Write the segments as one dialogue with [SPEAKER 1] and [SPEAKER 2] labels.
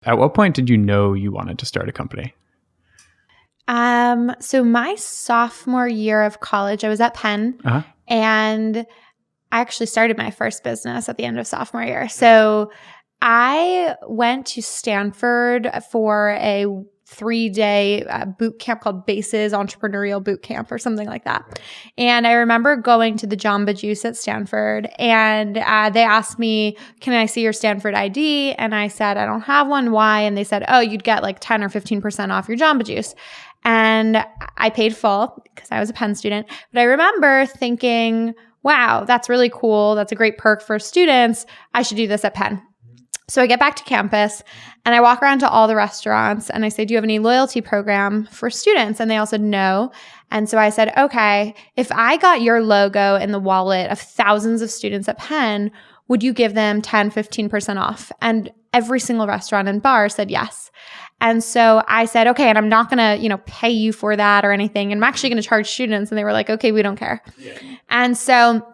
[SPEAKER 1] At what point did you know you wanted to start a company?
[SPEAKER 2] So my sophomore year of college, I was at Penn, and I actually started my first business at the end of sophomore year. So I went to Stanford for a 3-day boot camp called BASES Entrepreneurial Boot Camp or something like that. And I remember going to the Jamba Juice at Stanford, and they asked me, can I see your Stanford ID? And I said, I don't have one. Why? And they said, oh, you'd get like 10 or 15% off your Jamba Juice. And I paid full because I was a Penn student. But I remember thinking, wow, that's really cool. That's a great perk for students. I should do this at Penn. So I get back to campus and I walk around to all the restaurants and I say, do you have any loyalty program for students? And they all said no. And so I said, okay, if I got your logo in the wallet of thousands of students at Penn, would you give them 10, 15% off? And every single restaurant and bar said yes. And so I said, okay, and I'm not going to, pay you for that or anything. And I'm actually going to charge students. And they were like, okay, we don't care. Yeah. And so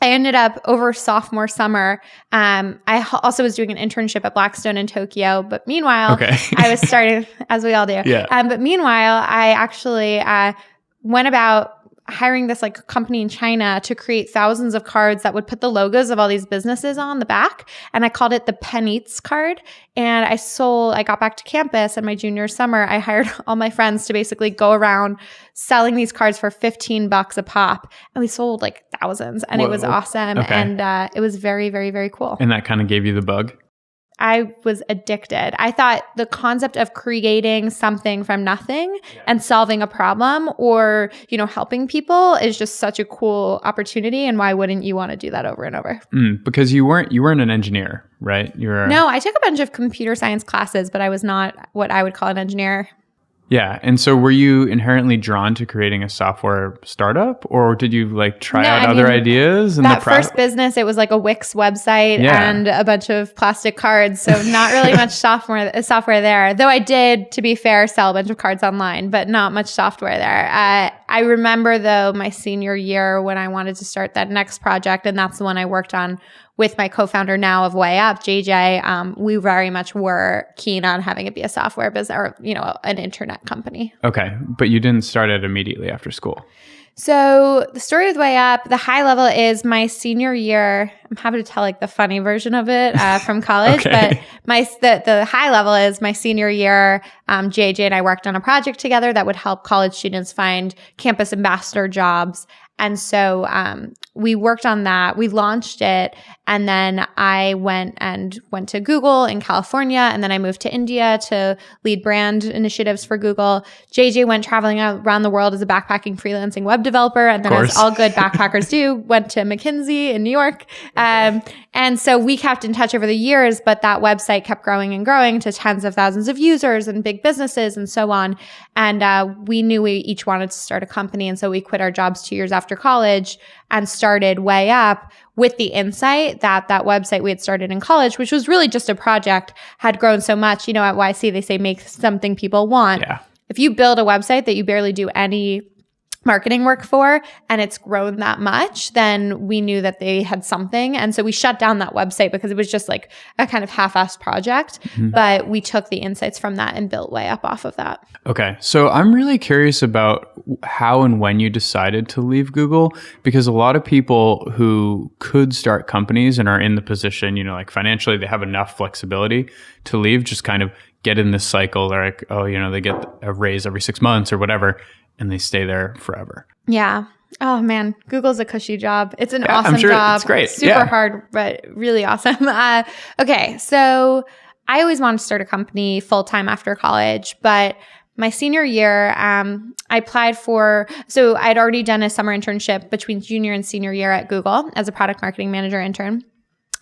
[SPEAKER 2] I ended up over sophomore summer. I also was doing an internship at Blackstone in Tokyo. But meanwhile, I was starting, as we all do. Yeah. But meanwhile, I actually went about hiring this like company in China to create thousands of cards that would put the logos of all these businesses on the back. And I called it the Penn Eats card. And I got back to campus in my junior summer. I hired all my friends to basically go around selling these cards for $15 a pop. And we sold like thousands and It was awesome. Okay. And it was very, very, very cool.
[SPEAKER 1] And that kind of gave you the bug?
[SPEAKER 2] I was addicted. I thought the concept of creating something from nothing and solving a problem or, helping people is just such a cool opportunity. And why wouldn't you want to do that over and over?
[SPEAKER 1] Because you weren't an engineer, right?
[SPEAKER 2] No, I took a bunch of computer science classes, but I was not what I would call an engineer.
[SPEAKER 1] Yeah. And so were you inherently drawn to creating a software startup, or did you try out other ideas?
[SPEAKER 2] That first business, it was like a Wix website and a bunch of plastic cards. So not really much software there. Though I did, to be fair, sell a bunch of cards online, but not much software there. I remember though my senior year when I wanted to start that next project, and that's the one I worked on with my co-founder now of WayUp, JJ, we very much were keen on having it be a software business or, an internet company.
[SPEAKER 1] Okay. But you didn't start it immediately after school.
[SPEAKER 2] So the story with WayUp, the high level is my senior year. I'm happy to tell the funny version of it from college, but the high level is my senior year. JJ and I worked on a project together that would help college students find campus ambassador jobs. And so we worked on that. We launched it. And then I went to Google in California. And then I moved to India to lead brand initiatives for Google. JJ went traveling around the world as a backpacking freelancing web developer. And then as all good backpackers do, went to McKinsey in New York. And so we kept in touch over the years, but that website kept growing and growing to tens of thousands of users and big businesses and so on. And we knew we each wanted to start a company. And so we quit our jobs 2 years after college and started WayUp with the insight that website we had started in college, which was really just a project, had grown so much. At YC, they say make something people want. Yeah. If you build a website that you barely do any marketing work for and it's grown that much, then we knew that they had something. And so we shut down that website because it was just like a kind of half-assed project. Mm-hmm. But we took the insights from that and built WayUp off of that. Okay.
[SPEAKER 1] So I'm really curious about how and when you decided to leave Google, because a lot of people who could start companies and are in the position, financially, they have enough flexibility to leave, just kind of get in this cycle. They're like, they get a raise every 6 months or whatever, and they stay there forever.
[SPEAKER 2] Yeah. Oh man, Google's a cushy job. It's an awesome job.
[SPEAKER 1] It's great.
[SPEAKER 2] Super hard, but really awesome. Okay. So I always wanted to start a company full-time after college, but my senior year, I applied so I'd already done a summer internship between junior and senior year at Google as a product marketing manager intern.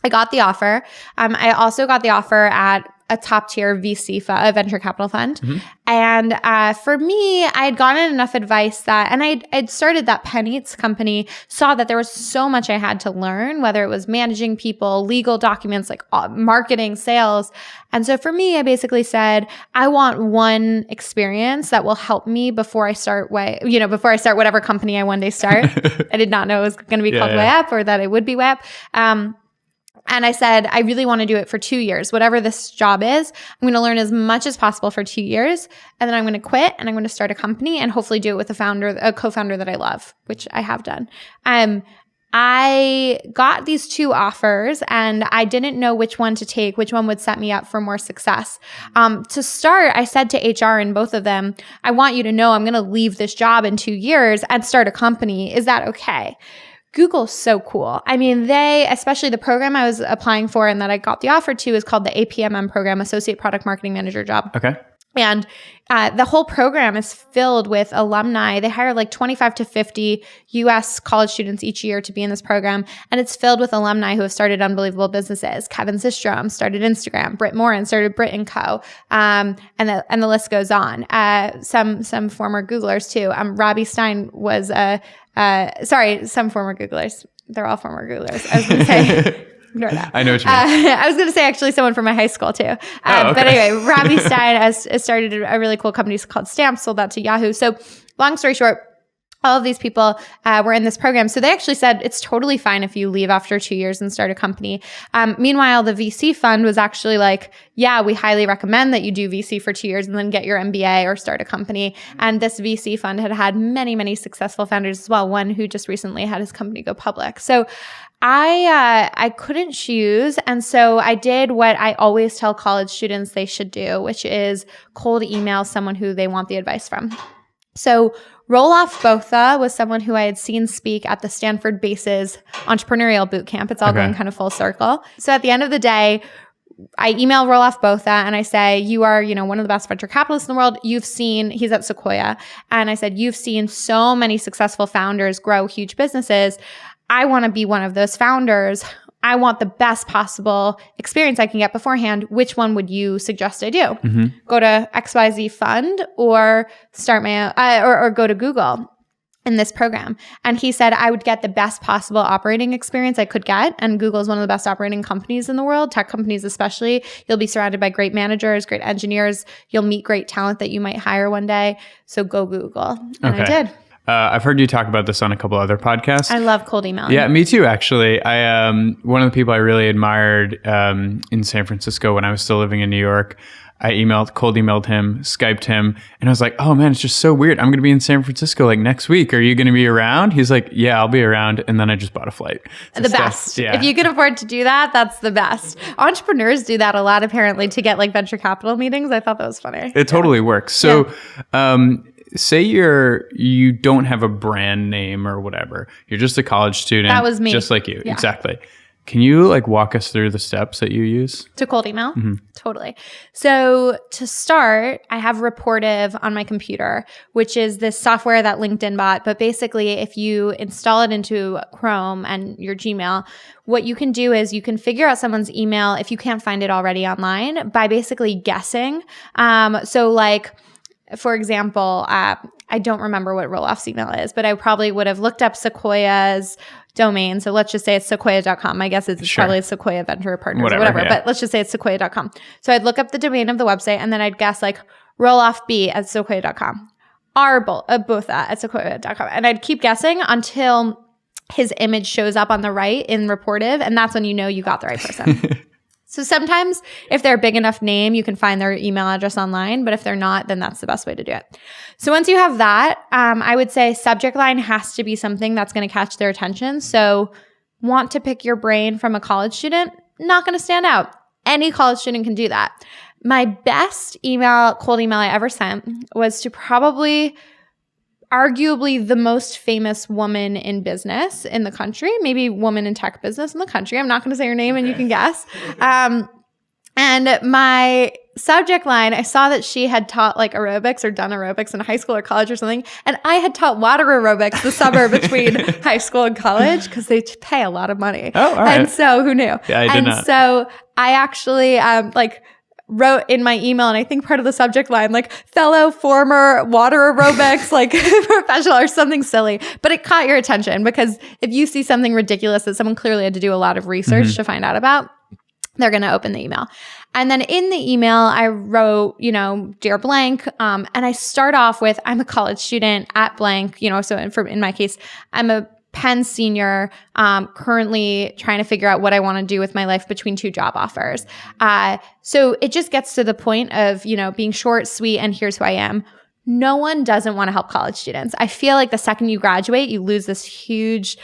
[SPEAKER 2] I got the offer. I also got the offer at a top-tier VC a venture capital fund. Mm-hmm. And for me, I had gotten enough advice and I'd started that Penn Eats company, saw that there was so much I had to learn, whether it was managing people, legal documents, like marketing, sales. And so for me, I basically said, I want one experience that will help me before I start whatever company I one day start. I did not know it was going to be called WayUp or that it would be WayUp. And I said, I really want to do it for 2 years. Whatever this job is, I'm going to learn as much as possible for 2 years. And then I'm going to quit and I'm going to start a company and hopefully do it with a co-founder that I love, which I have done. I got these 2 offers and I didn't know which one to take, which one would set me up for more success. To start, I said to HR in both of them, I want you to know I'm going to leave this job in 2 years and start a company. Is that okay? Google's so cool. I mean, especially the program I was applying for and that I got the offer to is called the APMM program, Associate Product Marketing Manager job.
[SPEAKER 1] Okay.
[SPEAKER 2] And the whole program is filled with alumni. They hire like 25 to 50 US college students each year to be in this program. And it's filled with alumni who have started unbelievable businesses. Kevin Systrom started Instagram. Britt Morin started Brit & Co. And the list goes on. Some former Googlers too. Robbie Stein was some former Googlers. They're all former Googlers. I was going to say... Ignore that.
[SPEAKER 1] I know what you mean.
[SPEAKER 2] I was going to say actually someone from my high school too.
[SPEAKER 1] Okay.
[SPEAKER 2] But anyway, Robbie Stein has started a really cool company called Stamps, sold that to Yahoo. So long story short, all of these people were in this program. So they actually said it's totally fine if you leave after 2 years and start a company. Meanwhile, the VC fund was actually like, yeah, we highly recommend that you do VC for 2 years and then get your MBA or start a company. And this VC fund had many, many successful founders as well. One who just recently had his company go public. So I couldn't choose. And so I did what I always tell college students they should do, which is cold email someone who they want the advice from. So Roelof Botha was someone who I had seen speak at the Stanford Bases Entrepreneurial Bootcamp. It's all going kind of full circle. So at the end of the day, I email Roelof Botha and I say, you are, one of the best venture capitalists in the world. He's at Sequoia. And I said, you've seen so many successful founders grow huge businesses. I want to be one of those founders. I want the best possible experience I can get beforehand. Which one would you suggest I do? Mm-hmm. Go to XYZ Fund or start or go to Google in this program? And he said I would get the best possible operating experience I could get. And Google is one of the best operating companies in the world, tech companies especially. You'll be surrounded by great managers, great engineers. You'll meet great talent that you might hire one day. So go Google. And I did.
[SPEAKER 1] I've heard you talk about this on a couple other podcasts.
[SPEAKER 2] I love cold emailing.
[SPEAKER 1] Yeah, me too, actually. One of the people I really admired in San Francisco when I was still living in New York, I cold emailed him, Skyped him, and I was like, oh man, it's just so weird. I'm going to be in San Francisco like next week. Are you going to be around? He's like, yeah, I'll be around. And then I just bought a flight.
[SPEAKER 2] The best. Yeah. If you can afford to do that, that's the best. Entrepreneurs do that a lot, apparently, to get like venture capital meetings. I thought that was funny.
[SPEAKER 1] It totally works. So, say you don't have a brand name or whatever. You're just a college student.
[SPEAKER 2] That was me.
[SPEAKER 1] Just like you.
[SPEAKER 2] Yeah.
[SPEAKER 1] Exactly. Can you walk us through the steps that you use?
[SPEAKER 2] To cold email? Mm-hmm. Totally. So to start, I have Reportive on my computer, which is this software that LinkedIn bought. But basically, if you install it into Chrome and your Gmail, what you can do is you can figure out someone's email if you can't find it already online by basically guessing. For example, I don't remember what Roelof's email is, but I probably would have looked up Sequoia's domain. So let's just say it's sequoia.com. My guess is it's probably Sequoia Venture Partners or whatever. Yeah. But let's just say it's sequoia.com. So I'd look up the domain of the website and then I'd guess Roelof B at sequoia.com, Botha at sequoia.com. And I'd keep guessing until his image shows up on the right in Reportive. And that's when you know you got the right person. So sometimes if they're a big enough name, you can find their email address online. But if they're not, then that's the best way to do it. So once you have that, I would say subject line has to be something that's going to catch their attention. So want to pick your brain from a college student? Not going to stand out. Any college student can do that. My best cold email I ever sent was to probably arguably the most famous woman in business in the country, maybe woman in tech business in the country. I'm not going to say her name and you can guess. And my subject line, I saw that she had taught aerobics or done aerobics in high school or college or something. And I had taught water aerobics the summer between high school and college because they pay a lot of money.
[SPEAKER 1] Oh, all right.
[SPEAKER 2] And so who knew?
[SPEAKER 1] Yeah, I did not.
[SPEAKER 2] So I actually wrote in my email, and I think part of the subject line, fellow former water aerobics, professional or something silly. But it caught your attention because if you see something ridiculous that someone clearly had to do a lot of research to find out about, they're going to open the email. And then in the email, I wrote, dear blank. And I start off with, I'm a college student at blank, so in my case, I'm a Penn senior, currently trying to figure out what I want to do with my life between 2 job offers. So it just gets to the point of, being short, sweet, and here's who I am. No one doesn't want to help college students. I feel like the second you graduate, you lose this huge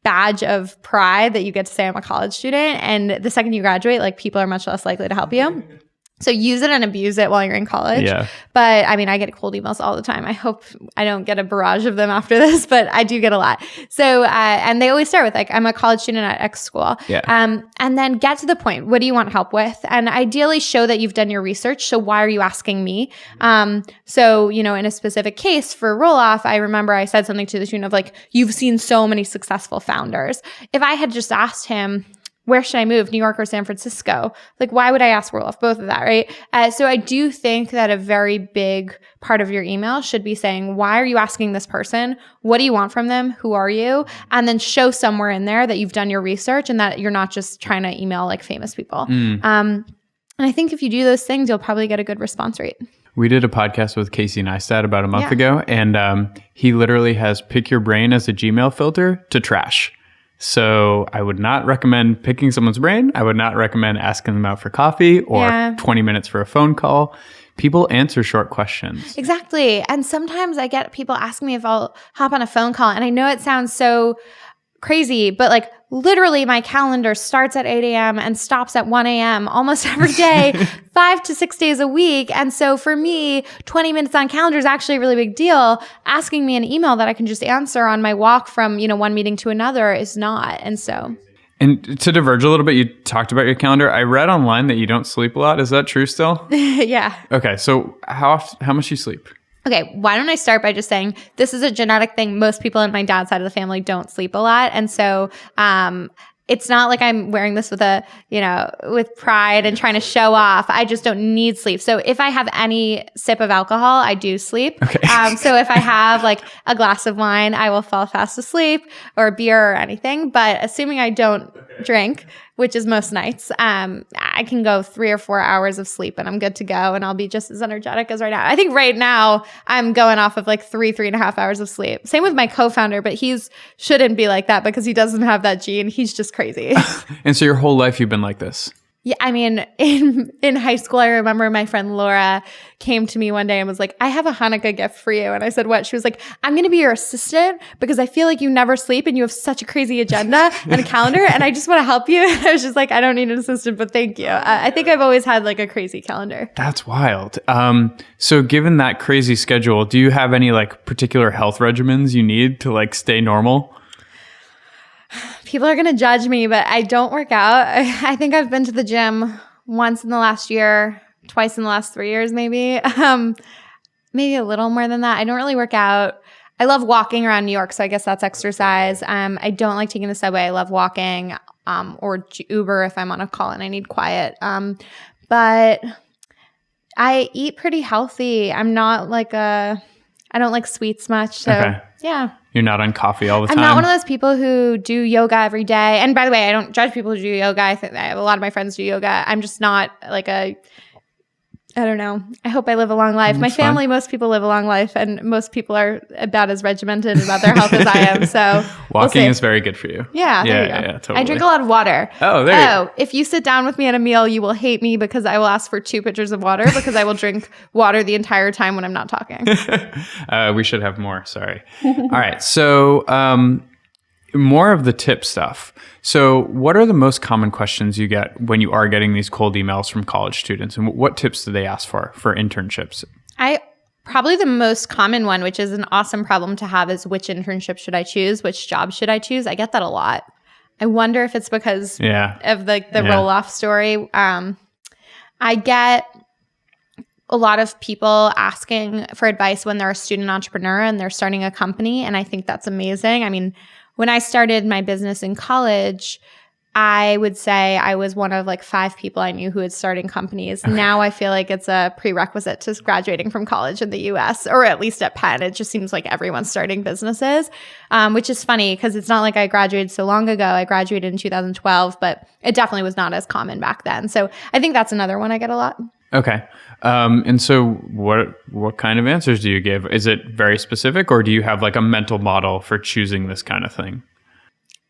[SPEAKER 2] badge of pride that you get to say I'm a college student. And the second you graduate, like, people are much less likely to help you. So use it and abuse it while you're in college.
[SPEAKER 1] Yeah.
[SPEAKER 2] But I mean, I get cold emails all the time. I hope I don't get a barrage of them after this, but I do get a lot. So, and they always start with like, I'm a college student at X school.
[SPEAKER 1] Yeah.
[SPEAKER 2] And then get to the point. What do you want help with? And ideally show that you've done your research. So why are you asking me? So, in a specific case for roll-off, I remember I said something to the tune of like, you've seen so many successful founders. If I had just asked him, where should I move, New York or San Francisco? Like, why would I ask roll-off? Both of that, right? So I do think that a very big part of your email should be saying, why are you asking this person? What do you want from them? Who are you? And then show somewhere in there that you've done your research and that you're not just trying to email like famous people. And I think if you do those things, you'll probably get a good response rate.
[SPEAKER 1] We did a podcast with Casey Neistat about a month ago, and he literally has pick your brain as a Gmail filter to trash. So I would not recommend picking someone's brain. I would not recommend asking them out for coffee or 20 minutes for a phone call. People answer short questions.
[SPEAKER 2] Exactly. And sometimes I get people asking me if I'll hop on a phone call. And I know it sounds so crazy, but like literally my calendar starts at 8 a.m. and stops at 1 a.m. almost every day, 5 to 6 days a week. And so for me, 20 minutes on calendar is actually a really big deal. Asking me an email that I can just answer on my walk from, one meeting to another is not. And so...
[SPEAKER 1] And to diverge a little bit, you talked about your calendar. I read online that you don't sleep a lot. Is that true still?
[SPEAKER 2] Yeah.
[SPEAKER 1] Okay. So how much do you sleep?
[SPEAKER 2] Okay, why don't I start by just saying this is a genetic thing. Most people in my dad's side of the family don't sleep a lot. And so it's not like I'm wearing this with with pride and trying to show off. I just don't need sleep. So if I have any sip of alcohol, I do sleep.
[SPEAKER 1] Okay.
[SPEAKER 2] So if I have like a glass of wine, I will fall fast asleep, or beer or anything. But assuming I don't drink, which is most nights, I can go 3 or 4 hours of sleep and I'm good to go, and I'll be just as energetic as right now. I think right now I'm going off of like 3.5 hours of sleep. Same with my co-founder, but shouldn't be like that because he doesn't have that gene. He's just crazy.
[SPEAKER 1] And so your whole life you've been like this?
[SPEAKER 2] Yeah, I mean, in high school, I remember my friend Laura came to me one day and was like, I have a Hanukkah gift for you. And I said, what? She was like, I'm going to be your assistant because I feel like you never sleep and you have such a crazy agenda and a calendar, and I just want to help you. And I was just like, I don't need an assistant, but thank you. I think I've always had like a crazy calendar.
[SPEAKER 1] That's wild. So given that crazy schedule, do you have any like particular health regimens you need to like stay normal?
[SPEAKER 2] People are going to judge me, but I don't work out. I think I've been to the gym once in the last year, twice in the last 3 years, maybe. Maybe a little more than that. I don't really work out. I love walking around New York, so I guess that's exercise. I don't like taking the subway. I love walking or Uber if I'm on a call and I need quiet. But I eat pretty healthy. I'm not like I don't like sweets much. So yeah.
[SPEAKER 1] You're not on coffee all the time?
[SPEAKER 2] I'm not one of those people who do yoga every day. And by the way, I don't judge people who do yoga. I think a lot of my friends do yoga. I'm just not like I don't know. I hope I live a long life. My family, most people live a long life, and most people are about as regimented about their health as I am. So
[SPEAKER 1] walking is very good for you.
[SPEAKER 2] Yeah, there you go.
[SPEAKER 1] Yeah, totally.
[SPEAKER 2] I drink a lot of water.
[SPEAKER 1] Oh, there you go.
[SPEAKER 2] If you sit down with me at a meal, you will hate me because I will ask for 2 pitchers of water because I will drink water the entire time when I'm not talking.
[SPEAKER 1] We should have more. Sorry. All right. So more of the tip stuff. So what are the most common questions you get when you are getting these cold emails from college students? And what tips do they ask for internships?
[SPEAKER 2] Probably the most common one, which is an awesome problem to have, is which internship should I choose? Which job should I choose? I get that a lot. I wonder if it's because of the roll-off story. I get a lot of people asking for advice when they're a student entrepreneur and they're starting a company, and I think that's amazing. I mean, when I started my business in college, I would say I was one of like 5 people I knew who had starting companies. Okay. Now I feel like it's a prerequisite to graduating from college in the US, or at least at Penn. It just seems like everyone's starting businesses, which is funny because it's not like I graduated so long ago. I graduated in 2012, but it definitely was not as common back then. So I think that's another one I get a lot.
[SPEAKER 1] Okay. And so what kind of answers do you give? Is it very specific, or do you have like a mental model for choosing this kind of thing?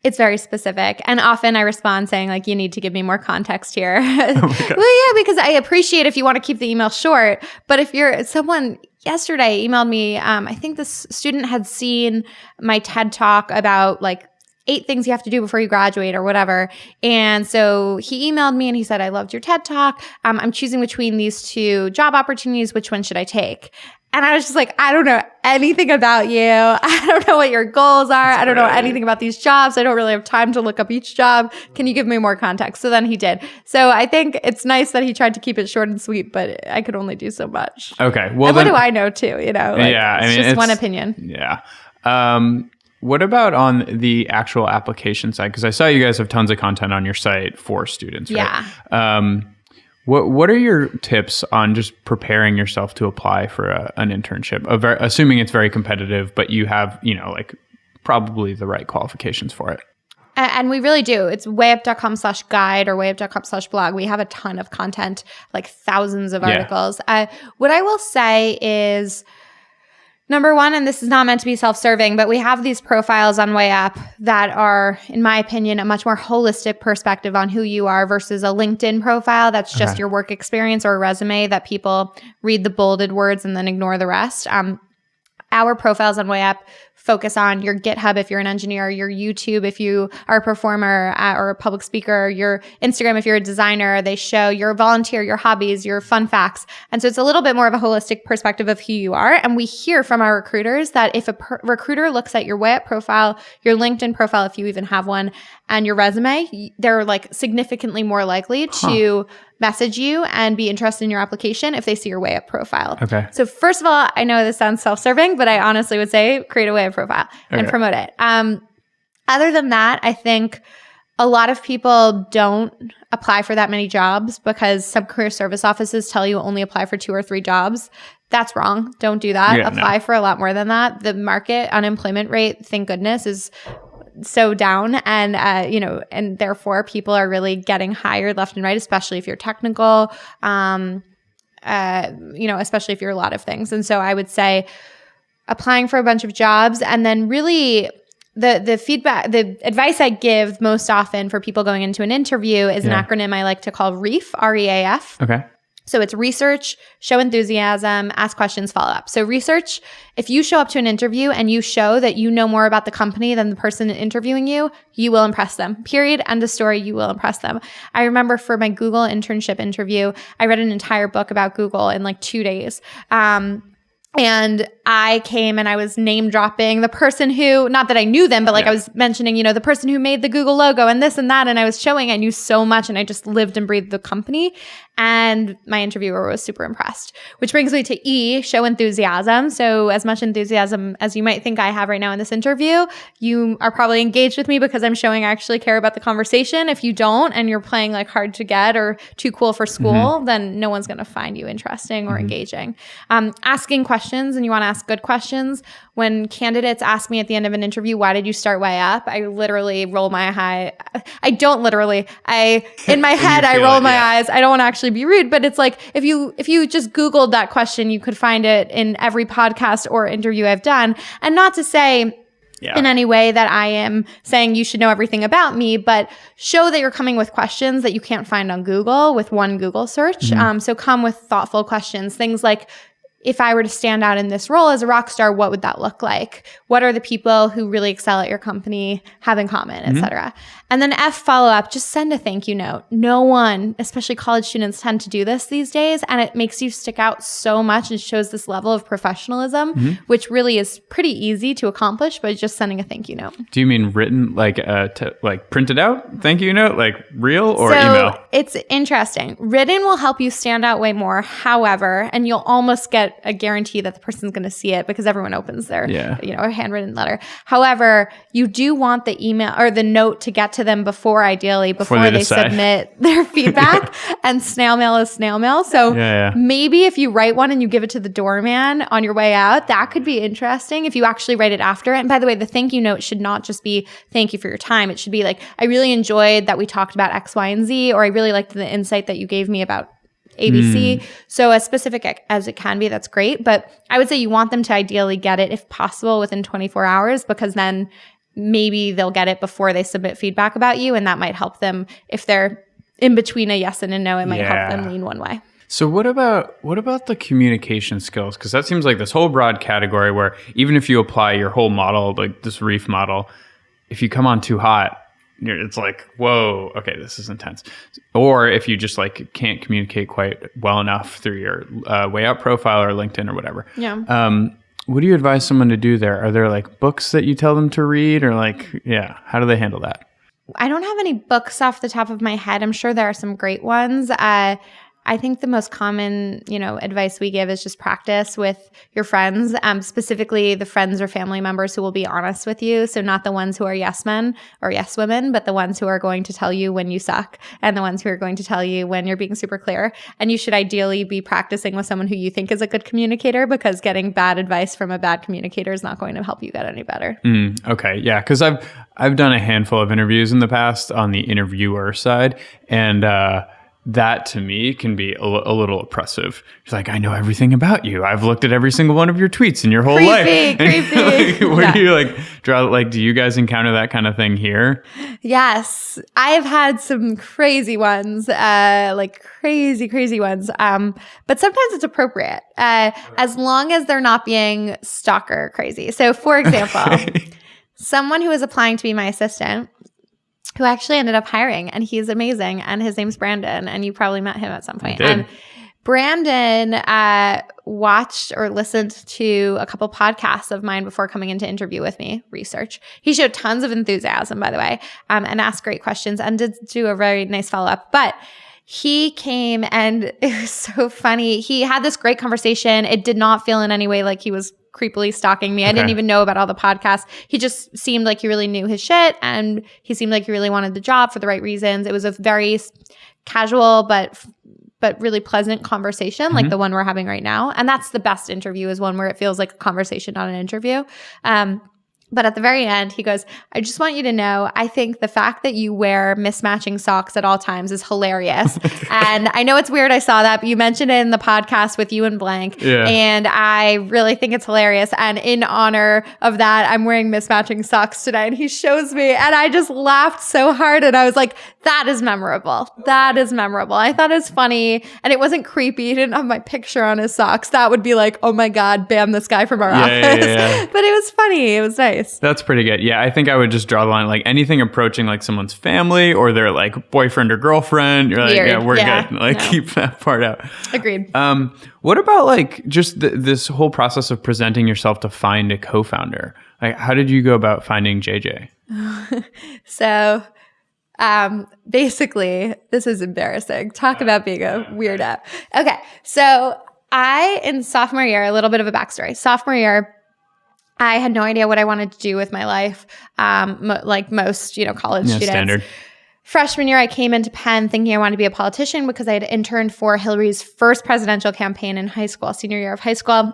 [SPEAKER 2] It's very specific. And often I respond saying like, you need to give me more context here. Well, yeah, because I appreciate if you want to keep the email short. But if someone yesterday emailed me, I think this student had seen my TED Talk about like 8 things you have to do before you graduate or whatever. And so he emailed me and he said, I loved your TED Talk. I'm choosing between these 2 job opportunities. Which one should I take? And I was just like, I don't know anything about you. I don't know what your goals are. I don't know anything about these jobs. I don't really have time to look up each job. Can you give me more context? So then he did. So I think it's nice that he tried to keep it short and sweet, but I could only do so much.
[SPEAKER 1] Okay. Well,
[SPEAKER 2] and what do I know too? You know, like,
[SPEAKER 1] yeah, I mean,
[SPEAKER 2] it's just one opinion.
[SPEAKER 1] Yeah. What about on the actual application side? Because I saw you guys have tons of content on your site for students, right?
[SPEAKER 2] Yeah.
[SPEAKER 1] What are your tips on just preparing yourself to apply for an internship? Assuming it's very competitive, but you have, like probably the right qualifications for it.
[SPEAKER 2] And we really do. It's wayup.com/guide or wayup.com/blog. We have a ton of content, like thousands of articles. What I will say is, number one, and this is not meant to be self-serving, but we have these profiles on WayUp that are, in my opinion, a much more holistic perspective on who you are versus a LinkedIn profile that's just your work experience or a resume that people read the bolded words and then ignore the rest. Our profiles on WayUp focus on your GitHub if you're an engineer, your YouTube if you are a performer or a public speaker, your Instagram if you're a designer. They show your volunteer, your hobbies, your fun facts. And so it's a little bit more of a holistic perspective of who you are. And we hear from our recruiters that if a recruiter looks at your WayUp profile, your LinkedIn profile, if you even have one, and your resume, they're like significantly more likely to message you and be interested in your application if they see your WayUp profile.
[SPEAKER 1] Okay.
[SPEAKER 2] So first of all, I know this sounds self-serving, but I honestly would say create a WayUp profile and promote it. Other than that, I think a lot of people don't apply for that many jobs because some career service offices tell you only apply for 2 or 3 jobs. That's wrong. Don't do that. Apply for a lot more than that. The market unemployment rate, thank goodness, is so down, and and therefore people are really getting hired left and right, especially if you're technical, especially if you're a lot of things. And so I would say applying for a bunch of jobs, and then really the feedback, the advice I give most often for people going into an interview is an acronym I like to call REAF, REAF.
[SPEAKER 1] Okay.
[SPEAKER 2] So it's research, show enthusiasm, ask questions, follow up. So research, if you show up to an interview and you show that you know more about the company than the person interviewing you, you will impress them. Period. End of story. You will impress them. I remember for my Google internship interview, I read an entire book about Google in like 2 days. And I came and I was name dropping the person who, not that I knew them, but like I was mentioning, the person who made the Google logo and this and that. And I was showing I knew so much and I just lived and breathed the company. And my interviewer was super impressed, which brings me to E, show enthusiasm. So as much enthusiasm as you might think I have right now in this interview, you are probably engaged with me because I'm showing I actually care about the conversation. If you don't and you're playing like hard to get or too cool for school, then no one's going to find you interesting or engaging. Asking questions, and you want to ask good questions. When candidates ask me at the end of an interview, why did you start WayUp? I literally roll my eye. I don't literally. In my head, I roll my eyes. I don't want to actually be rude, but it's like if you just Googled that question, you could find it in every podcast or interview I've done. And not to say in any way that I am saying you should know everything about me, but show that you're coming with questions that you can't find on Google with one Google search. So come with thoughtful questions. Things like, if I were to stand out in this role as a rock star, what would that look like? What are the people who really excel at your company have in common, et cetera? And then F, follow up, just send a thank you note. No one, especially college students, tend to do this these days, and it makes you stick out so much and shows this level of professionalism, which really is pretty easy to accomplish by just sending a thank you note.
[SPEAKER 1] Do you mean written, like printed out thank you note, like real or email?
[SPEAKER 2] It's interesting. Written will help you stand out way more. However, and you'll almost get a guarantee that the person's going to see it because everyone opens their, a handwritten letter. However, you do want the email or the note to get to them before they submit their feedback. And snail mail is snail mail. So maybe if you write one and you give it to the doorman on your way out, that could be interesting if you actually write it after. And by the way, the thank you note should not just be thank you for your time. It should be like, I really enjoyed that we talked about X, Y, and Z, or I really liked the insight that you gave me about ABC. So as specific as it can be, that's great. But I would say you want them to ideally get it, if possible, within 24 hours, because then maybe they'll get it before they submit feedback about you. And that might help them if they're in between a yes and a no. It might help them lean one way.
[SPEAKER 1] So what about the communication skills? Because that seems like this whole broad category where even if you apply your whole model, like this Reef model, if you come on too hot, it's like, whoa, okay, this is intense. Or if you just like can't communicate quite well enough through your WayUp profile or LinkedIn or whatever.
[SPEAKER 2] Yeah.
[SPEAKER 1] What do you advise someone to do there? Are there like books that you tell them to read, or like, how do they handle that?
[SPEAKER 2] I don't have any books off the top of my head. I'm sure there are some great ones. I think the most common, advice we give is just practice with your friends, specifically the friends or family members who will be honest with you. So not the ones who are yes men or yes women, but the ones who are going to tell you when you suck and the ones who are going to tell you when you're being super clear. And you should ideally be practicing with someone who you think is a good communicator, because getting bad advice from a bad communicator is not going to help you get any better.
[SPEAKER 1] Okay. Yeah. Because I've done a handful of interviews in the past on the interviewer side, and that to me can be a little oppressive. It's like, I know everything about you. I've looked at every single one of your tweets in your whole life.
[SPEAKER 2] Creepy.
[SPEAKER 1] Where do you draw, do you guys encounter that kind of thing here?
[SPEAKER 2] Yes. I've had some crazy ones, crazy ones. But sometimes it's appropriate, as long as they're not being stalker crazy. So for example, someone who was applying to be my assistant, who actually ended up hiring, and he's amazing, and his name's Brandon, and you probably met him at some point. Brandon watched or listened to a couple podcasts of mine before coming in to interview with me, research. He showed tons of enthusiasm, by the way, and asked great questions and did do a very nice follow-up. But he came, and it was so funny. He had this great conversation. It did not feel in any way like he was creepily stalking me. I didn't even know about all the podcasts. He just seemed like he really knew his shit, and he seemed like he really wanted the job for the right reasons. It was a very casual but really pleasant conversation, like the one we're having right now. And that's the best interview, is one where it feels like a conversation, not an interview. But at the very end, he goes, I just want you to know, I think the fact that you wear mismatching socks at all times is hilarious. And I know it's weird I saw that, but you mentioned it in the podcast with you and blank. Yeah. And I really think it's hilarious. And in honor of that, I'm wearing mismatching socks today. And he shows me, and I just laughed so hard. And I was like, that is memorable. That is memorable. I thought it was funny. And it wasn't creepy. He didn't have my picture on his socks. That would be like, oh my God, bam, this guy from our office. Yeah. But it was funny. It was nice.
[SPEAKER 1] That's pretty good. Yeah, I think I would just draw the line, like anything approaching like someone's family or their like boyfriend or girlfriend. You're like, weird. We're good. Like keep that part out.
[SPEAKER 2] Agreed.
[SPEAKER 1] What about like just this whole process of presenting yourself to find a co-founder? Like, how did you go about finding JJ?
[SPEAKER 2] So basically, this is embarrassing. Talk about being a weirdo. Okay, so in sophomore year, a little bit of a backstory. Sophomore year, I had no idea what I wanted to do with my life, like most, college students. Standard. Freshman year, I came into Penn thinking I wanted to be a politician because I had interned for Hillary's first presidential campaign in high school, senior year of high school.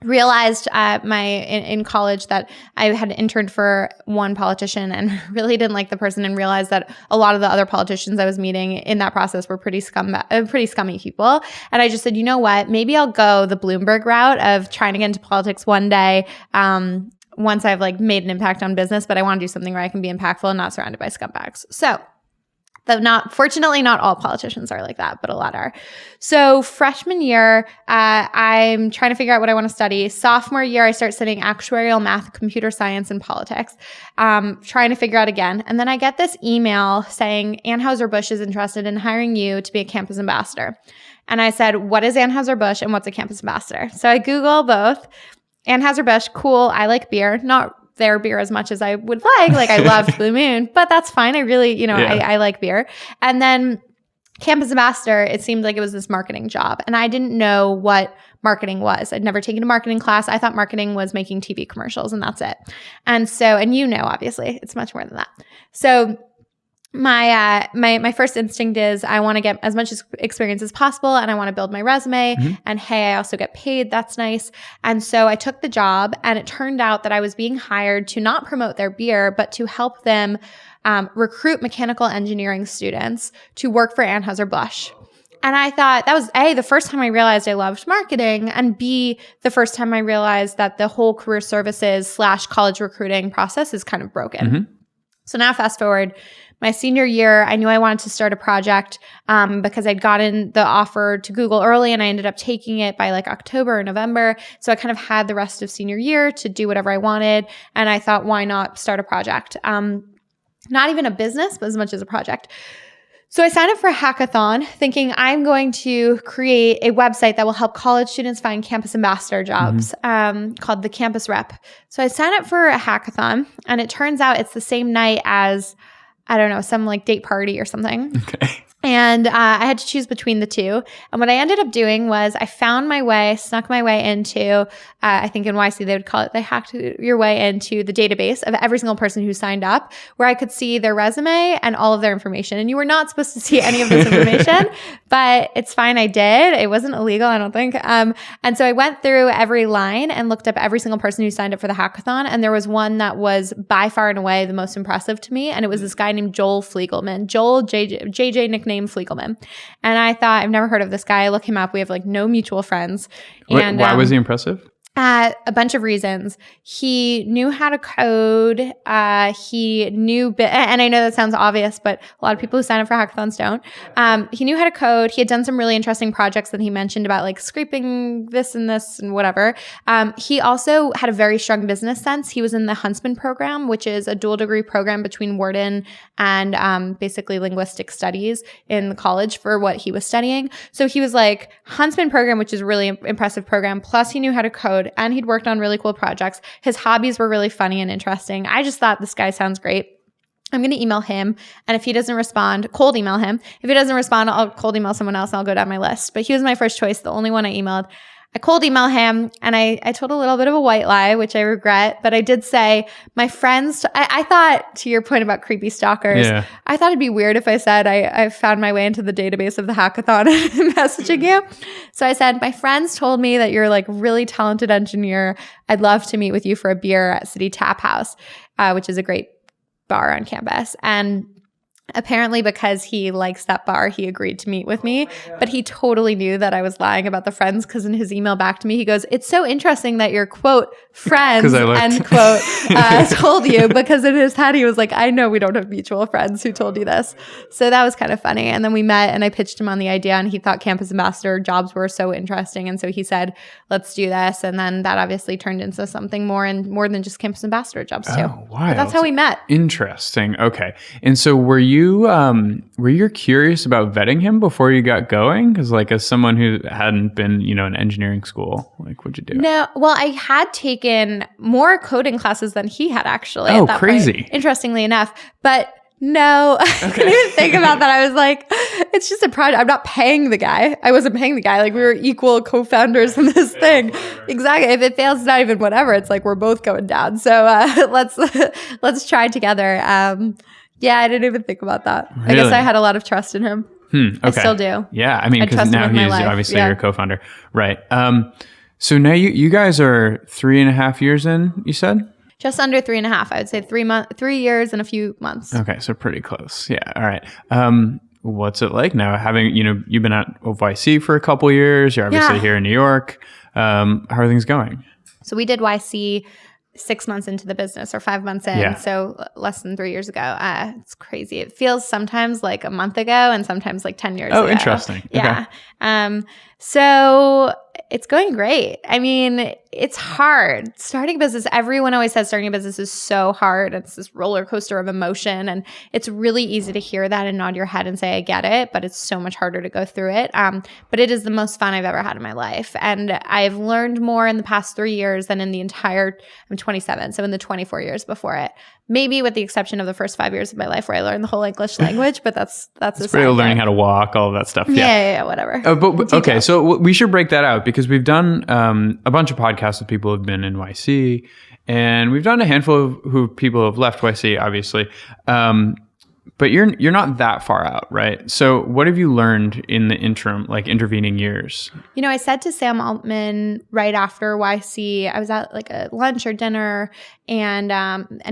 [SPEAKER 2] Realized in college that I had interned for one politician and really didn't like the person, and realized that a lot of the other politicians I was meeting in that process were pretty scummy people. And I just said, you know what? Maybe I'll go the Bloomberg route of trying to get into politics one day. Once I've like made an impact on business, but I want to do something where I can be impactful and not surrounded by scumbags. So fortunately, not all politicians are like that, but a lot are. So freshman year, I'm trying to figure out what I want to study. Sophomore year, I start studying actuarial math, computer science, and politics, trying to figure out again. And then I get this email saying Anheuser-Busch is interested in hiring you to be a campus ambassador. And I said, what is Anheuser-Busch and what's a campus ambassador? So I Google both. Anheuser-Busch, cool. I like beer. Not their beer as much as I would like. Like I loved Blue Moon, but that's fine. I really, I like beer. And then campus ambassador, it seemed like it was this marketing job. And I didn't know what marketing was. I'd never taken a marketing class. I thought marketing was making TV commercials and that's it. And so, and obviously it's much more than that. So my first instinct is I want to get as much experience as possible, and I want to build my resume. Mm-hmm. And hey, I also get paid. That's nice. And so I took the job, and it turned out that I was being hired to not promote their beer, but to help them recruit mechanical engineering students to work for Anheuser-Busch. And I thought that was A, the first time I realized I loved marketing, and B, the first time I realized that the whole career services / college recruiting process is kind of broken.
[SPEAKER 1] Mm-hmm.
[SPEAKER 2] So now fast forward, my senior year, I knew I wanted to start a project because I'd gotten the offer to Google early and I ended up taking it by like October or November. So I kind of had the rest of senior year to do whatever I wanted. And I thought, why not start a project? Not even a business, but as much as a project. So I signed up for a hackathon thinking I'm going to create a website that will help college students find campus ambassador jobs called the Campus Rep. So I signed up for a hackathon and it turns out it's the same night as, I don't know, some like date party or something.
[SPEAKER 1] Okay.
[SPEAKER 2] And I had to choose between the two. And what I ended up doing was I found my way, snuck my way into, I think in YC they would call it, they hacked your way into the database of every single person who signed up, where I could see their resume and all of their information. And you were not supposed to see any of this information, but it's fine. I did. It wasn't illegal, I don't think. And so I went through every line and looked up every single person who signed up for the hackathon. And there was one that was by far and away the most impressive to me. And it was this guy named Joel Fliegelman. Joel, JJ nickname Fliegelman. And I thought, I've never heard of this guy. I look him up. We have like no mutual friends. And
[SPEAKER 1] why was he impressive?
[SPEAKER 2] A bunch of reasons. He knew how to code. He knew, and I know that sounds obvious, but a lot of people who sign up for hackathons don't. He knew how to code. He had done some really interesting projects that he mentioned about like scraping this and whatever. He also had a very strong business sense. He was in the Huntsman program, which is a dual degree program between Wharton and basically linguistic studies in the college for what he was studying. So he was like Huntsman program, which is a really impressive program. Plus he knew how to code. And he'd worked on really cool projects. His hobbies were really funny and interesting. I just thought this guy sounds great. I'm going to email him. And if he doesn't respond, cold email him. If he doesn't respond, I'll cold email someone else and I'll go down my list. But he was my first choice, the only one I emailed. I cold email him and I told a little bit of a white lie, which I regret, but I did say my friends, I thought, to your point about creepy stalkers, I thought it'd be weird if I said I found my way into the database of the hackathon and messaging you. So I said, my friends told me that you're like a really talented engineer. I'd love to meet with you for a beer at City Tap House, which is a great bar on campus. And apparently because he likes that bar, he agreed to meet with me, but he totally knew that I was lying about the friends because in his email back to me, he goes, it's so interesting that your quote friends end quote told you, because in his head, he was like, I know we don't have mutual friends who told you this. So that was kind of funny. And then we met and I pitched him on the idea and he thought campus ambassador jobs were so interesting. And so he said, let's do this. And then that obviously turned into something more than just campus ambassador jobs too.
[SPEAKER 1] Oh, wow.
[SPEAKER 2] But that's how we met.
[SPEAKER 1] Interesting. Okay. And so were you curious about vetting him before you got going? Because like as someone who hadn't been, in engineering school, like what'd you do?
[SPEAKER 2] No, well, I had taken more coding classes than he had actually.
[SPEAKER 1] Oh, crazy.
[SPEAKER 2] Point, interestingly enough. But no, I didn't even think about that. I was like, it's just a project. I'm not paying the guy. I wasn't paying the guy. Like we were equal co-founders in this thing. Exactly. If it fails, it's not even whatever. It's like we're both going down. So let's try together. Yeah, I didn't even think about that. Really? I guess I had a lot of trust in him.
[SPEAKER 1] Okay.
[SPEAKER 2] I still do.
[SPEAKER 1] Yeah, I mean, because now he's obviously your co-founder. Right. So now you guys are 3.5 years in, you said?
[SPEAKER 2] Just under 3.5. I would say 3 years and a few months.
[SPEAKER 1] Okay, so pretty close. Yeah, all right. What's it like now? Having, you've been at YC for a couple years. You're obviously here in New York. How are things going?
[SPEAKER 2] So we did YC 6 months into the business or 5 months in. So less than 3 years ago. It's crazy. It feels sometimes like a month ago and sometimes like 10 years ago.
[SPEAKER 1] Oh, interesting.
[SPEAKER 2] Yeah. Okay. So it's going great. I mean, it's hard. Starting a business, everyone always says starting a business is so hard. It's this roller coaster of emotion. And it's really easy to hear that and nod your head and say, I get it, but it's so much harder to go through it. But it is the most fun I've ever had in my life. And I've learned more in the past 3 years than in the entire, I'm 27, so in the 24 years before it. Maybe with the exception of the first 5 years of my life where I learned the whole English language, but that's
[SPEAKER 1] pretty learning how to walk, all of that stuff.
[SPEAKER 2] Yeah, whatever.
[SPEAKER 1] But okay, so we should break that out because we've done a bunch of podcasts with people who've been in YC, and we've done a handful of people who have left YC, obviously. But but you're not that far out, right? So what have you learned in the interim, like intervening years?
[SPEAKER 2] I said to Sam Altman right after YC, I was at like a lunch or dinner, and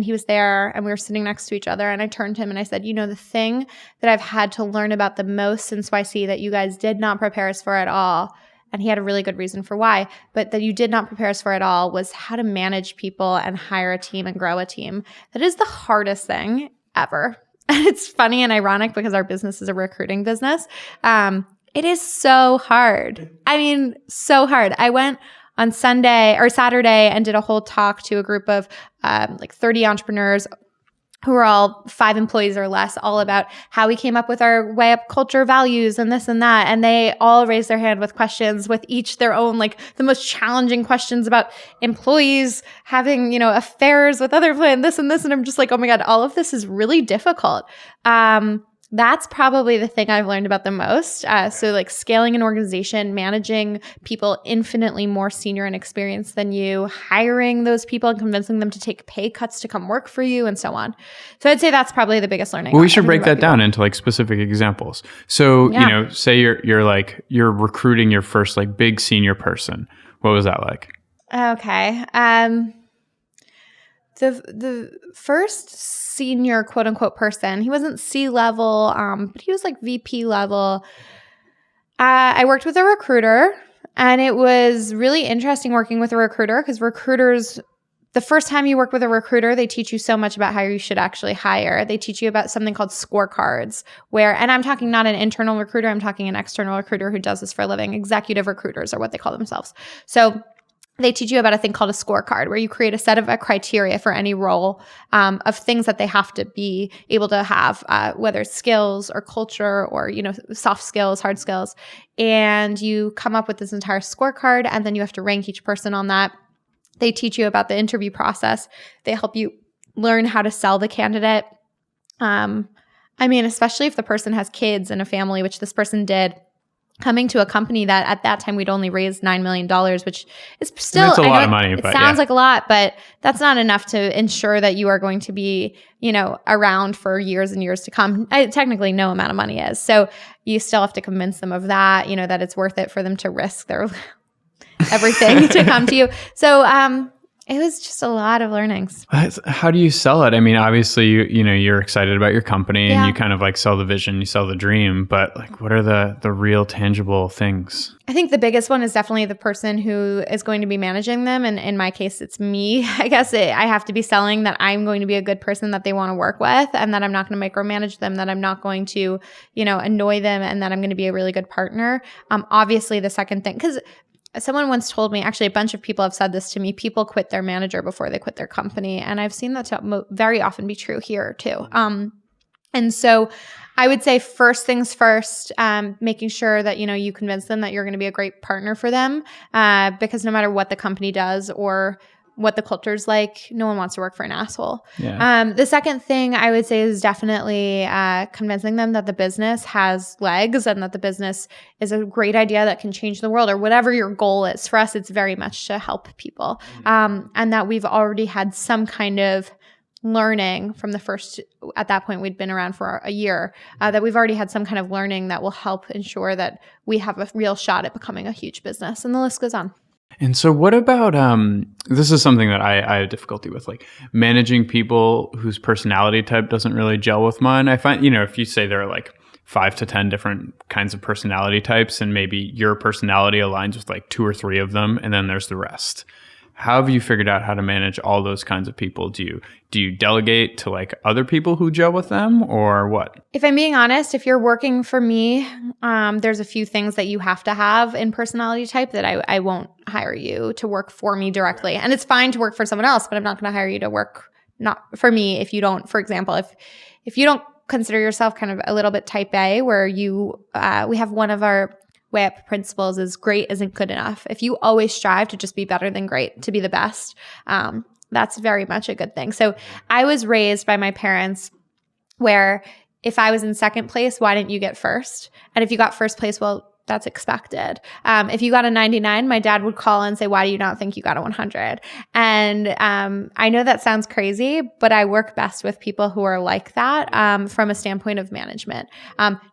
[SPEAKER 2] he was there, and we were sitting next to each other, and I turned to him and I said, the thing that I've had to learn about the most since YC that you guys did not prepare us for at all, and he had a really good reason for why, but that you did not prepare us for at all, was how to manage people and hire a team and grow a team. That is the hardest thing ever. And it's funny and ironic because our business is a recruiting business. It is so hard. I mean, so hard. I went on Saturday and did a whole talk to a group of 30 entrepreneurs who are all 5 employees or less, all about how we came up with our WayUp culture values and this and that. And they all raised their hand with questions, with each their own, the most challenging questions about employees having, affairs with other employees and this and this. And I'm just like, oh my God, all of this is really difficult. That's probably the thing I've learned about the most. So scaling an organization, managing people infinitely more senior and experienced than you, hiring those people and convincing them to take pay cuts to come work for you, and so on. So I'd say that's probably the biggest learning.
[SPEAKER 1] Well, we should break that down into specific examples. So, say you're recruiting your first big senior person. What was that like?
[SPEAKER 2] Okay. The first senior quote unquote person, he wasn't C-level, but he was VP level. I worked with a recruiter, and it was really interesting working with a recruiter because recruiters, the first time you work with a recruiter, they teach you so much about how you should actually hire. They teach you about something called scorecards and I'm talking not an internal recruiter, I'm talking an external recruiter who does this for a living. Executive recruiters are what they call themselves. So they teach you about a thing called a scorecard, where you create a set of criteria for any role of things that they have to be able to have, whether it's skills or culture or, soft skills, hard skills. And you come up with this entire scorecard, and then you have to rank each person on that. They teach you about the interview process. They help you learn how to sell the candidate. Especially if the person has kids and a family, which this person did. Coming to a company that at that time we'd only raised $9 million, which is still
[SPEAKER 1] that's a lot of money.
[SPEAKER 2] It sounds like a lot, but that's not enough to ensure that you are going to be, around for years and years to come. Technically, no amount of money is. So you still have to convince them of that, that it's worth it for them to risk their everything to come to you. So it was just a lot of learnings.
[SPEAKER 1] How do you sell it? Obviously, you're excited about your company and you kind of sell the vision, you sell the dream, but what are the real tangible things?
[SPEAKER 2] I think the biggest one is definitely the person who is going to be managing them. And in my case, it's me. I guess I have to be selling that I'm going to be a good person that they want to work with, and that I'm not going to micromanage them, that I'm not going to, annoy them, and that I'm going to be a really good partner. Obviously, the second thing, because someone once told me, actually a bunch of people have said this to me, people quit their manager before they quit their company. And I've seen that to very often be true here too. And so I would say first things first, making sure that, you convince them that you're going to be a great partner for them, because no matter what the company does or what the culture's like, no one wants to work for an asshole.
[SPEAKER 1] Yeah.
[SPEAKER 2] The second thing I would say is definitely convincing them that the business has legs and that the business is a great idea that can change the world, or whatever your goal is. For us, it's very much to help people, and that we've already had some kind of learning from the first, at that point we'd been around for a year, that we've already had some kind of learning that will help ensure that we have a real shot at becoming a huge business, and the list goes on.
[SPEAKER 1] And so what about, this is something that I have difficulty with, managing people whose personality type doesn't really gel with mine. I find, if you say there are 5 to 10 different kinds of personality types, and maybe your personality aligns with 2 or 3 of them, and then there's the rest. How have you figured out how to manage all those kinds of people? Do you delegate to other people who gel with them, or what?
[SPEAKER 2] If I'm being honest, if you're working for me, there's a few things that you have to have in personality type that I won't hire you to work for me directly. And it's fine to work for someone else, but I'm not going to hire you to work not for me if you don't, for example, if you don't consider yourself kind of a little bit type A, where we have one of our WayUp principles is great isn't good enough. If you always strive to just be better than great, to be the best, that's very much a good thing. So I was raised by my parents where if I was in second place, why didn't you get first? And if you got first place, well, that's expected. If you got a 99, my dad would call and say, why do you not think you got a 100? And I know that sounds crazy, but I work best with people who are like that from a standpoint of management.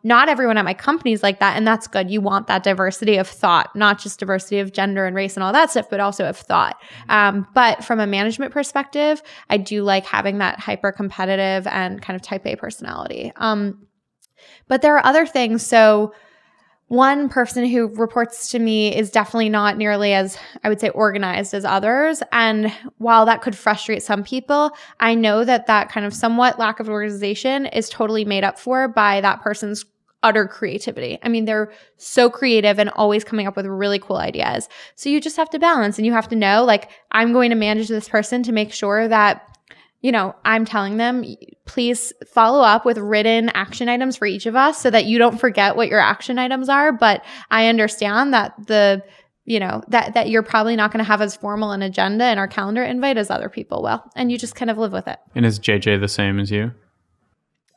[SPEAKER 2] Not everyone at my company is like that, and that's good. You want that diversity of thought, not just diversity of gender and race and all that stuff, but also of thought. But from a management perspective, I do like having that hyper competitive and kind of type A personality. But there are other things. So one person who reports to me is definitely not nearly as, I would say, organized as others. And while that could frustrate some people, I know that that kind of somewhat lack of organization is totally made up for by that person's utter creativity. I mean, they're so creative and always coming up with really cool ideas. So you just have to balance, and you have to know, like, I'm going to manage this person to make sure that, you know, I'm telling them, please follow up with written action items for each of us so that you don't forget what your action items are. But I understand that that you're probably not going to have as formal an agenda in our calendar invite as other people will. And you just kind of live with it.
[SPEAKER 1] And is JJ the same as you?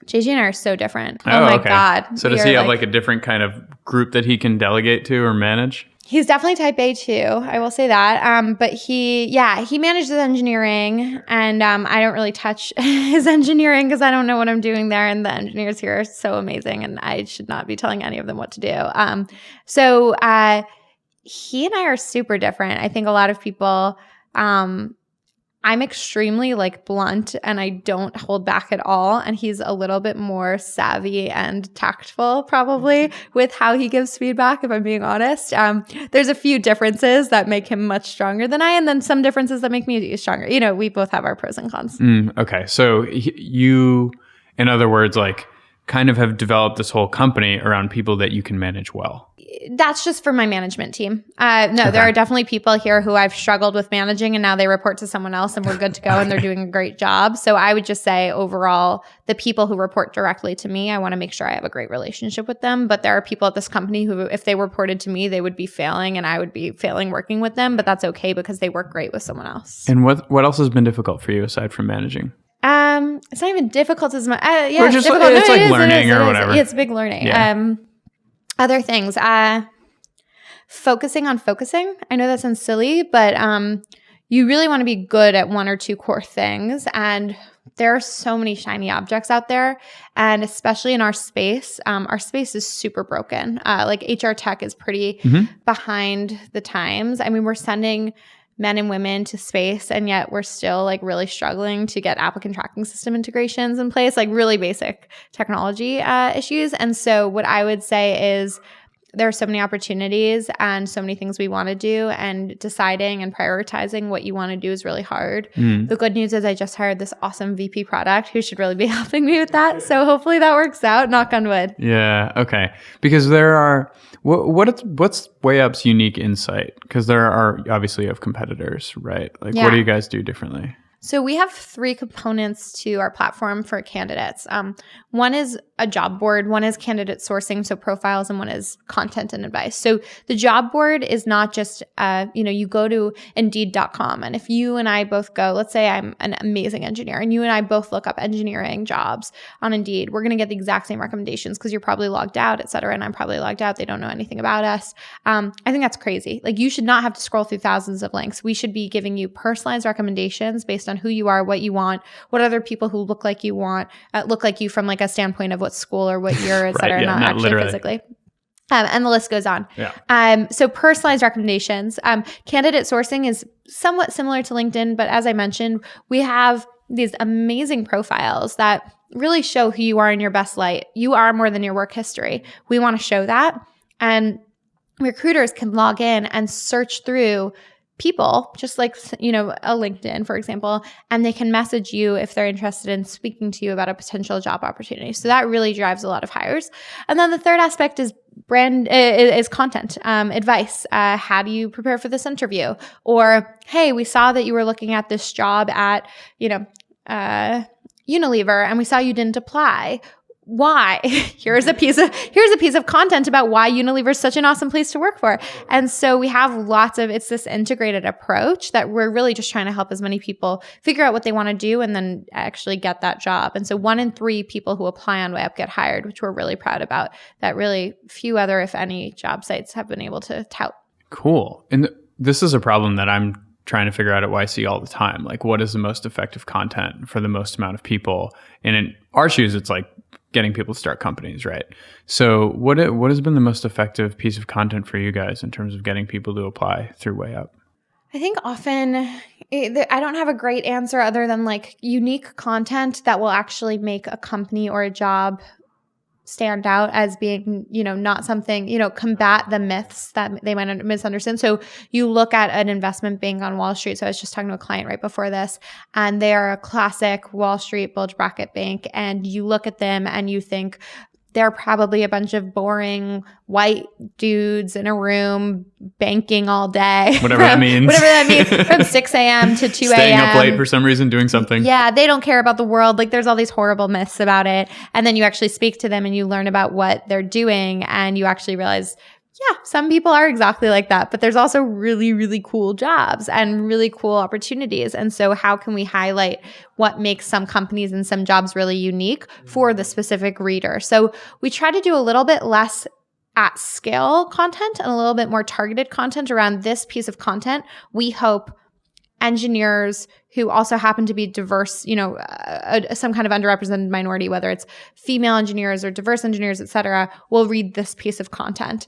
[SPEAKER 2] JJ and I are so different. Oh my God.
[SPEAKER 1] So does he have like a different kind of group that he can delegate to or manage?
[SPEAKER 2] He's definitely type A too. I will say that. But he manages engineering, and I don't really touch his engineering because I don't know what I'm doing there. And the engineers here are so amazing, and I should not be telling any of them what to do. So he and I are super different. I think a lot of people, I'm extremely like blunt, and I don't hold back at all. And he's a little bit more savvy and tactful probably with how he gives feedback, if I'm being honest. There's a few differences that make him much stronger than I, and then some differences that make me stronger. You know, we both have our pros and cons.
[SPEAKER 1] Okay. So you, in other words, like kind of have developed this whole company around people that you can manage well.
[SPEAKER 2] That's just for my management team. There are definitely people here who I've struggled with managing, and now they report to someone else and we're good to go and they're doing a great job. So I would just say overall, the people who report directly to me, I want to make sure I have a great relationship with them. But there are people at this company who, if they reported to me, they would be failing and I would be failing working with them. But that's okay because they work great with someone else.
[SPEAKER 1] And what else has been difficult for you aside from managing?
[SPEAKER 2] It's not even difficult as much.
[SPEAKER 1] It's difficult. It's like learning or whatever.
[SPEAKER 2] It's big learning. Yeah. Other things, focusing on focusing. I know that sounds silly, but you really want to be good at one or two core things. And there are so many shiny objects out there. And especially in our space is super broken. Like HR tech is pretty behind the times. I mean, we're sending men and women to space, and yet we're still like really struggling to get applicant tracking system integrations in place, like really basic technology issues. And so what I would say is there are so many opportunities and so many things we want to do, and deciding and prioritizing what you want to do is really hard. The good news is I just hired this awesome VP product who should really be helping me with that. So hopefully that works out, knock on wood.
[SPEAKER 1] Yeah. Okay. Because there are, what's WayUp's unique insight? Because there are obviously you have competitors, right? Like what do you guys do differently?
[SPEAKER 2] So we have 3 components to our platform for candidates. One is a job board, one is candidate sourcing, so profiles, and one is content and advice. So the job board is not just, you go to Indeed.com, and if you and I both go, let's say I'm an amazing engineer, and you and I both look up engineering jobs on Indeed, we're going to get the exact same recommendations because you're probably logged out, et cetera, and I'm probably logged out. They don't know anything about us. I think that's crazy. Like, you should not have to scroll through thousands of links. We should be giving you personalized recommendations based on who you are, what you want, what other people who look like you from like a standpoint of what school or what year, et cetera, not actually literally. Physically. And the list goes on. Yeah. So personalized recommendations. Candidate sourcing is somewhat similar to LinkedIn, but as I mentioned, we have these amazing profiles that really show who you are in your best light. You are more than your work history. We want to show that. And recruiters can log in and search through people, just like, a LinkedIn, for example, and they can message you if they're interested in speaking to you about a potential job opportunity. So that really drives a lot of hires. And then the third aspect is content, advice. How do you prepare for this interview? Or, hey, we saw that you were looking at this job at, Unilever, and we saw you didn't apply. why? Here's a piece of content about why Unilever is such an awesome place to work for. And so we have it's this integrated approach that we're really just trying to help as many people figure out what they want to do and then actually get that job. And so 1 in 3 people who apply on WayUp get hired, which we're really proud about, that really few other, if any, job sites have been able to tout.
[SPEAKER 1] Cool. And this is a problem that I'm trying to figure out at YC all the time. Like, what is the most effective content for the most amount of people? And in our shoes, it's like getting people to start companies, right? So what has been the most effective piece of content for you guys in terms of getting people to apply through WayUp?
[SPEAKER 2] I think often I don't have a great answer other than like unique content that will actually make a company or a job stand out as being, not something, combat the myths that they might misunderstand. So you look at an investment bank on Wall Street. So I was just talking to a client right before this, and they are a classic Wall Street bulge bracket bank. And you look at them and you think, they're probably a bunch of boring white dudes in a room banking all day.
[SPEAKER 1] Whatever that means.
[SPEAKER 2] From 6 a.m. to 2 a.m.
[SPEAKER 1] Staying up late for some reason, doing something.
[SPEAKER 2] Yeah, they don't care about the world. Like, there's all these horrible myths about it. And then you actually speak to them and you learn about what they're doing, and you actually realize, yeah, some people are exactly like that, but there's also really, really cool jobs and really cool opportunities. And so how can we highlight what makes some companies and some jobs really unique for the specific reader? So we try to do a little bit less at scale content and a little bit more targeted content around this piece of content. We hope engineers who also happen to be diverse, some kind of underrepresented minority, whether it's female engineers or diverse engineers, et cetera, will read this piece of content.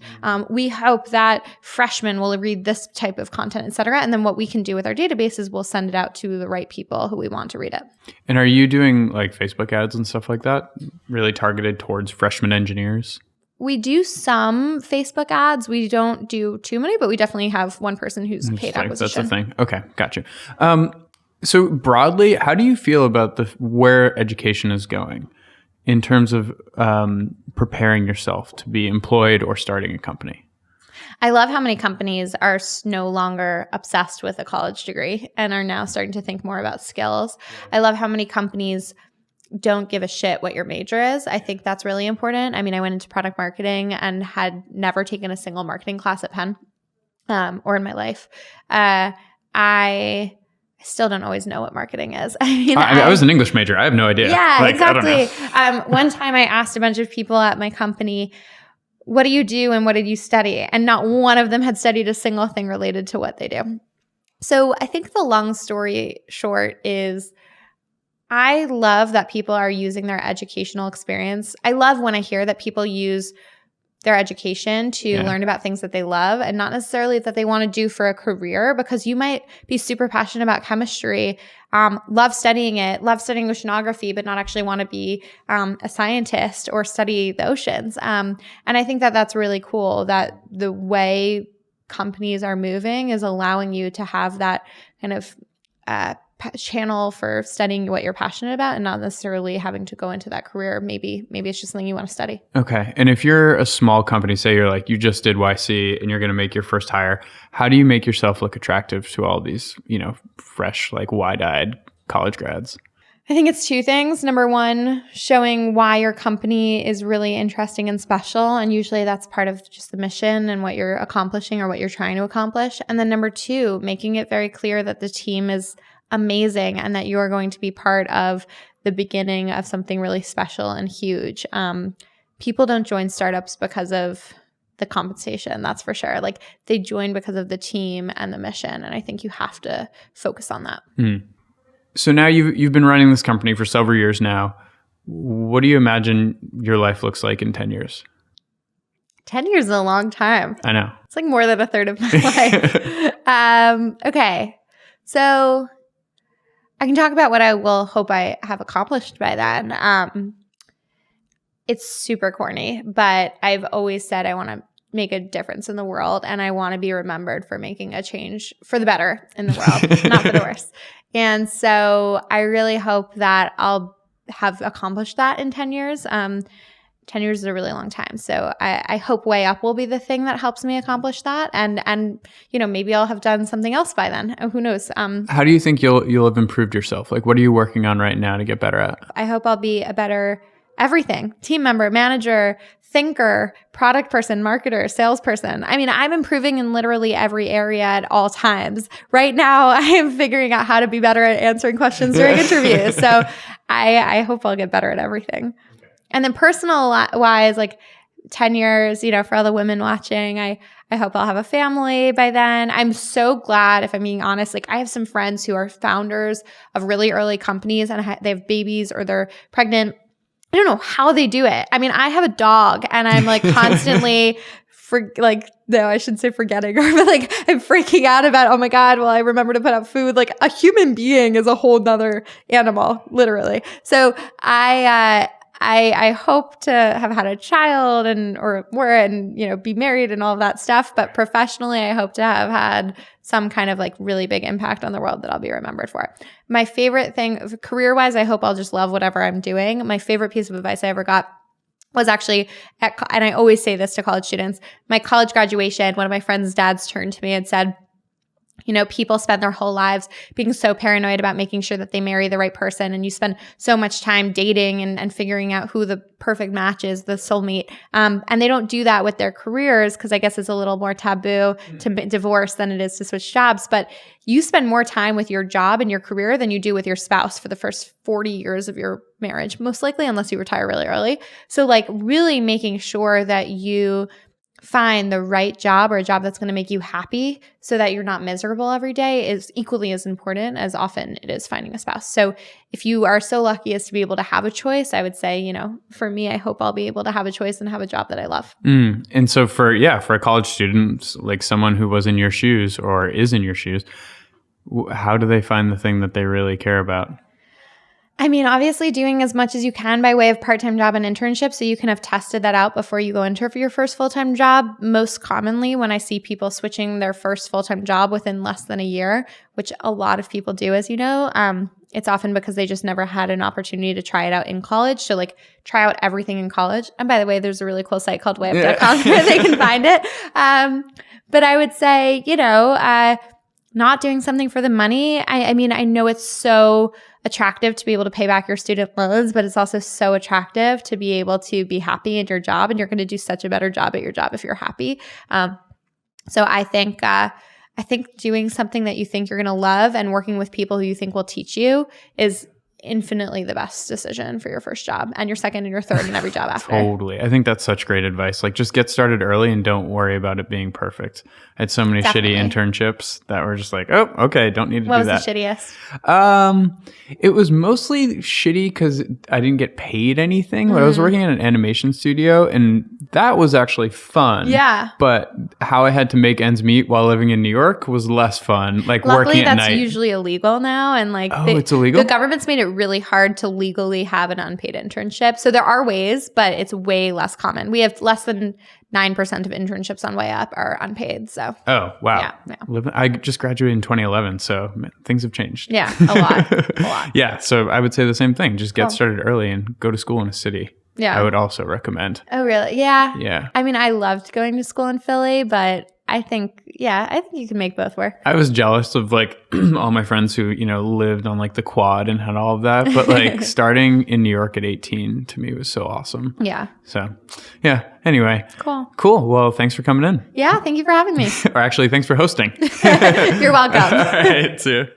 [SPEAKER 2] We hope that freshmen will read this type of content, et cetera. And then what we can do with our database is we'll send it out to the right people who we want to read it.
[SPEAKER 1] And are you doing like Facebook ads and stuff like that, really targeted towards freshman engineers?
[SPEAKER 2] We do some Facebook ads. We don't do too many, but we definitely have one person who's paid acquisition.
[SPEAKER 1] That's the thing. Okay, gotcha. So broadly, how do you feel about where education is going in terms of preparing yourself to be employed or starting a company?
[SPEAKER 2] I love how many companies are no longer obsessed with a college degree and are now starting to think more about skills. I love how many companies don't give a shit what your major is. I think that's really important. I mean, I went into product marketing and had never taken a single marketing class at Penn or in my life. I still don't always know what marketing is. I
[SPEAKER 1] was an English major. I have no idea.
[SPEAKER 2] Yeah, exactly. One time I asked a bunch of people at my company, what do you do and what did you study? And not one of them had studied a single thing related to what they do. So I think the long story short is I love that people are using their educational experience. I love when I hear that people use their education to learn about things that they love and not necessarily that they want to do for a career, because you might be super passionate about chemistry, love studying oceanography, but not actually want to be a scientist or study the oceans. And I think that that's really cool that the way companies are moving is allowing you to have that kind of channel for studying what you're passionate about and not necessarily having to go into that career. Maybe it's just something you want to study.
[SPEAKER 1] Okay. And if you're a small company, say you just did YC and you're going to make your first hire, how do you make yourself look attractive to all these, fresh, like wide-eyed college grads?
[SPEAKER 2] I think it's 2 things. Number 1, showing why your company is really interesting and special. And usually that's part of just the mission and what you're accomplishing or what you're trying to accomplish. And then number 2, making it very clear that the team is amazing and that you're going to be part of the beginning of something really special and huge. People don't join startups because of the compensation, that's for sure. Like, they join because of the team and the mission. And I think you have to focus on that.
[SPEAKER 1] So now you've been running this company for several years now. What do you imagine your life looks like in 10 years?
[SPEAKER 2] 10 years is a long time.
[SPEAKER 1] I know.
[SPEAKER 2] It's like more than a third of my life. Okay. So I can talk about what I will hope I have accomplished by then. It's super corny, but I've always said I want to make a difference in the world, and I want to be remembered for making a change for the better in the world, not for the worse. And so I really hope that I'll have accomplished that in 10 years. 10 years is a really long time. So I hope WayUp will be the thing that helps me accomplish that. And maybe I'll have done something else by then. Who knows?
[SPEAKER 1] How do you think you'll have improved yourself? Like, what are you working on right now to get better at?
[SPEAKER 2] I hope I'll be a better everything. Team member, manager, thinker, product person, marketer, salesperson. I mean, I'm improving in literally every area at all times. Right now, I am figuring out how to be better at answering questions during interviews. So I hope I'll get better at everything. And then personal wise, like 10 years, for all the women watching, I hope I'll have a family by then. I'm so glad, if I'm being honest, like I have some friends who are founders of really early companies and they have babies or they're pregnant. I don't know how they do it. I mean, I have a dog and I'm like constantly I shouldn't say forgetting her, but like I'm freaking out about, oh my God, well, I remember to put out food. Like a human being is a whole nother animal, literally. So I hope to have had a child and be married and all of that stuff. But professionally, I hope to have had some kind of like really big impact on the world that I'll be remembered for. My favorite thing career-wise, I hope I'll just love whatever I'm doing. My favorite piece of advice I ever got was actually and I always say this to college students, my college graduation, one of my friend's dads turned to me and said, people spend their whole lives being so paranoid about making sure that they marry the right person. And you spend so much time dating and figuring out who the perfect match is, the soulmate. And they don't do that with their careers because I guess it's a little more taboo to divorce than it is to switch jobs. But you spend more time with your job and your career than you do with your spouse for the first 40 years of your marriage, most likely, unless you retire really early. So like really making sure that you find the right job or a job that's going to make you happy so that you're not miserable every day is equally as important as often it is finding a spouse. So if you are so lucky as to be able to have a choice, I would say, for me, I hope I'll be able to have a choice and have a job that I love.
[SPEAKER 1] And so for a college student, like someone who was in your shoes or is in your shoes, how do they find the thing that they really care about?
[SPEAKER 2] I mean, obviously doing as much as you can by way of part-time job and internship so you can have tested that out before you go into for your first full-time job. Most commonly when I see people switching their first full-time job within less than a year, which a lot of people do, as you know, it's often because they just never had an opportunity to try it out in college. So like try out everything in college. And by the way, there's a really cool site called WayUp.com where they can find it. But I would say, not doing something for the money. I mean, I know it's so attractive to be able to pay back your student loans, but it's also so attractive to be able to be happy in your job, and you're going to do such a better job at your job if you're happy. So I think doing something that you think you're going to love and working with people who you think will teach you is infinitely the best decision for your first job and your second and your third and every job after.
[SPEAKER 1] Totally. I think that's such great advice. Like just get started early and don't worry about it being perfect. I had so many shitty internships that were just like, oh, okay, don't need to do that.
[SPEAKER 2] What was the shittiest?
[SPEAKER 1] It was mostly shitty because I didn't get paid anything, but I was working in an animation studio and that was actually fun.
[SPEAKER 2] Yeah.
[SPEAKER 1] But how I had to make ends meet while living in New York was less fun. Like
[SPEAKER 2] luckily,
[SPEAKER 1] working at night.
[SPEAKER 2] That's usually illegal now. And like,
[SPEAKER 1] it's illegal?
[SPEAKER 2] The government's made it really hard to legally have an unpaid internship. So there are ways, but it's way less common. We have less than 9% of internships on WayUp are unpaid. So.
[SPEAKER 1] Oh, wow.
[SPEAKER 2] Yeah.
[SPEAKER 1] I just graduated in 2011, so things have changed.
[SPEAKER 2] Yeah, a lot.
[SPEAKER 1] Yeah, so I would say the same thing. Just get started early and go to school in a city.
[SPEAKER 2] Yeah.
[SPEAKER 1] I would also recommend.
[SPEAKER 2] Oh, really? Yeah.
[SPEAKER 1] Yeah.
[SPEAKER 2] I mean, I loved going to school in Philly, but I think you can make both work.
[SPEAKER 1] I was jealous of like all my friends who, lived on like the quad and had all of that. But like starting in New York at 18 to me was so awesome.
[SPEAKER 2] Yeah.
[SPEAKER 1] So, yeah. Anyway.
[SPEAKER 2] Cool.
[SPEAKER 1] Well, thanks for coming in.
[SPEAKER 2] Yeah. Thank you for having me.
[SPEAKER 1] Or actually, thanks for hosting.
[SPEAKER 2] You're welcome.
[SPEAKER 1] All right. See you.